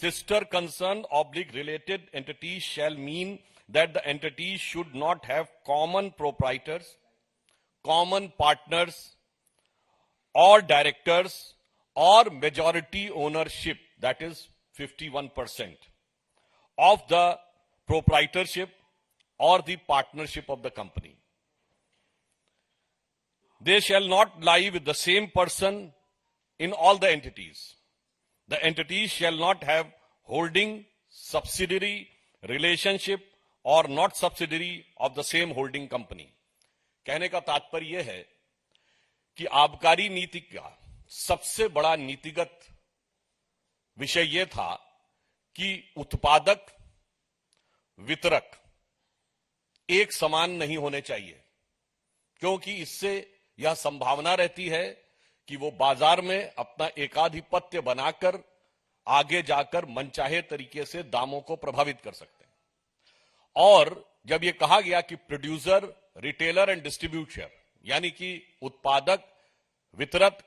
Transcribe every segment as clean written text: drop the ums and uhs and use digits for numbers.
Sister concerned / related entities shall mean that the entities should not have common proprietors, common partners, or directors, or majority ownership, that is 51%, of the proprietorship or the partnership of the company. They shall not lie with the same person in all the entities. The entities shall not have holding, subsidiary, relationship or not subsidiary of the same holding company. कहने का तात्पर्य यह है कि आबकारी नीति का सबसे बड़ा नीतिगत विषय यह था कि उत्पादक, वितरक एक समान नहीं होने चाहिए, क्योंकि इससे यह संभावना रहती है कि वो बाजार में अपना एकाधिपत्य बनाकर आगे जाकर मनचाहे तरीके से दामों को प्रभावित कर सकते हैं। और जब ये कहा गया कि प्रोड्यूसर, रिटेलर एंड डिस्ट्रीब्यूटर, यानी कि उत्पादक, वितरक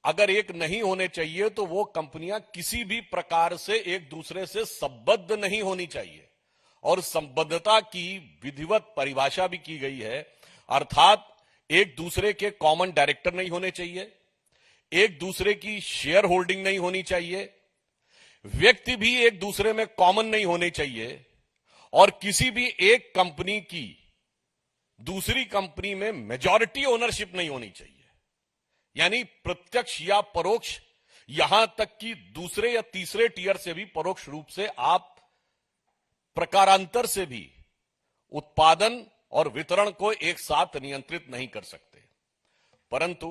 अगर एक नहीं होने चाहिए तो वो कंपनियां किसी भी प्रकार से एक दूसरे से संबद्ध नहीं होनी चाहिए। और संबद्धता की विधिवत परिभाषा भी की गई है, अर्थात एक दूसरे के कॉमन डायरेक्टर नहीं होने चाहिए, एक दूसरे की शेयर होल्डिंग नहीं होनी चाहिए, व्यक्ति भी एक दूसरे में कॉमन नहीं होने चाहिए, और किसी भी एक कंपनी की दूसरी कंपनी में मेजॉरिटी ओनरशिप नहीं होनी चाहिए। यानी प्रत्यक्ष या परोक्ष, यहां तक कि दूसरे या तीसरे टियर से भी परोक्ष रूप से आप प्रकारांतर से भी उत्पादन और वितरण को एक साथ नियंत्रित नहीं कर सकते। परंतु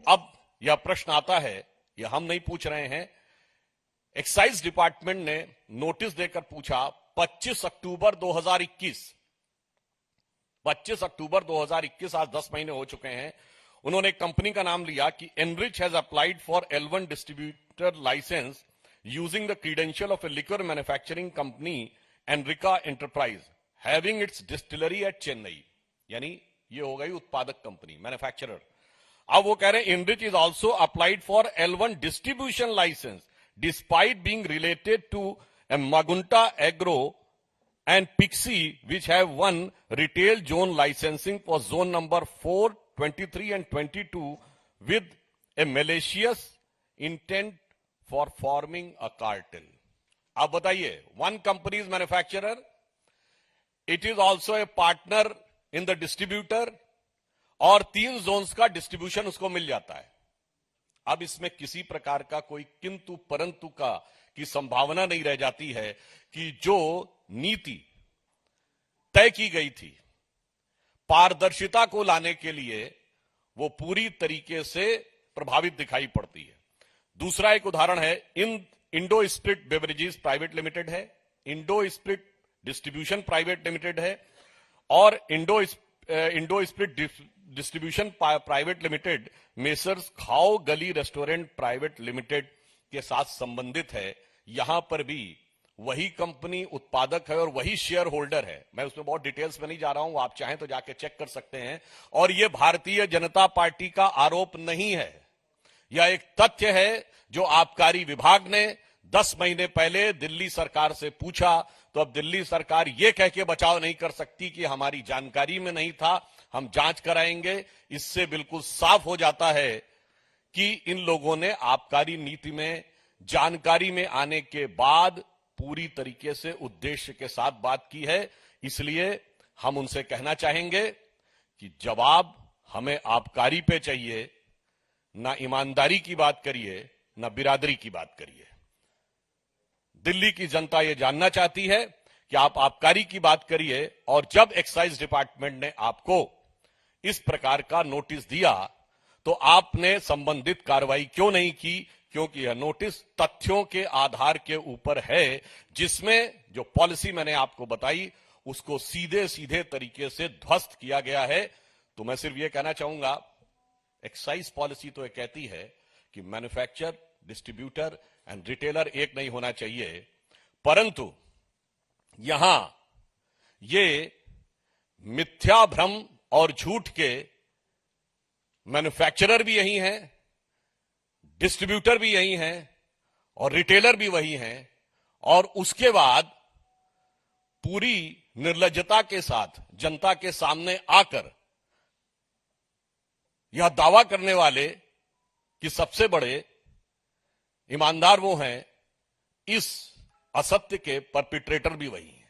अब यह प्रश्न आता है, यह हम नहीं पूछ रहे हैं, एक्साइज डिपार्टमेंट ने नोटिस देकर पूछा 25 अक्टूबर 2021, आज 10 महीने हो चुके हैं। उन्होंने कंपनी का नाम लिया कि Enrich has applied for L1 distributor licence using the credential of a liquor manufacturing company Enrica enterprise having its distillery at Chennai. यानी ये हो गई उत्पादक कंपनी, मैन्युफैक्चरर। अब वो कह रहे हैं enrich is also applied for L1 distribution license despite being related to Magunta Agro and Pixie, which have won retail zone licensing for zone number 4, 23 and 22 with a malicious intent for forming a cartel. आप बताइए, one company is manufacturer, it is also a partner in the distributor, और 3 zones का distribution उसको मिल जाता है। अब इसमें किसी प्रकार का कोई किंतु परंतु की संभावना नहीं रह जाती है कि जो नीति तय की गई थी पारदर्शिता को लाने के लिए, वो पूरी तरीके से प्रभावित दिखाई पड़ती है। दूसरा एक उदाहरण है, Indo Spirit Beverages Private Limited है, Indo Spirit Distribution Private Limited है, और Indo Spirit Distribution Private Limited messrs Khao Gali restaurant private limited के साथ संबंधित है। यहां पर भी वही कंपनी उत्पादक है और वही शेयर होल्डर है। मैं उसमें बहुत डिटेल्स में नहीं जा रहा हूं, आप चाहें तो जाके चेक कर सकते हैं। और यह भारतीय जनता पार्टी का आरोप नहीं है, यह एक तथ्य है जो आबकारी विभाग ने 10 महीने पहले दिल्ली सरकार से पूछा, तो अब दिल्ली सरकार यह कह के बचाव नहीं कर सकती कि हमारी जानकारी में नहीं था, हम जांच कराएंगे। इससे बिल्कुल साफ हो जाता है कि इन लोगों ने आबकारी नीति में जानकारी में आने के बाद पूरी तरीके से उद्देश्य के साथ बात की है। इसलिए हम उनसे कहना चाहेंगे कि जवाब हमें आबकारी पे चाहिए, ना ईमानदारी की बात करिए, ना बिरादरी की बात करिए। दिल्ली की जनता यह जानना चाहती है कि आप आबकारी की बात करिए, और जब एक्साइज डिपार्टमेंट ने आपको इस प्रकार का नोटिस दिया तो आपने संबंधित कार्रवाई क्यों नहीं की? क्योंकि यह नोटिस तथ्यों के आधार के ऊपर है, जिसमें जो पॉलिसी मैंने आपको बताई उसको सीधे सीधे तरीके से ध्वस्त किया गया है। तो मैं सिर्फ यह कहना चाहूंगा, एक्साइज पॉलिसी तो यह कहती है कि मैन्युफैक्चरर, डिस्ट्रीब्यूटर एंड रिटेलर एक नहीं होना चाहिए, परंतु यहां ये मिथ्या भ्रम और झूठ के मैन्युफैक्चरर भी यही हैं, डिस्ट्रीब्यूटर भी यही हैं, और रिटेलर भी वही हैं, और उसके बाद पूरी निर्लज्जता के साथ जनता के सामने आकर यह दावा करने वाले कि सबसे बड़े ईमानदार वो हैं, इस असत्य के परपिट्रेटर भी वही हैं।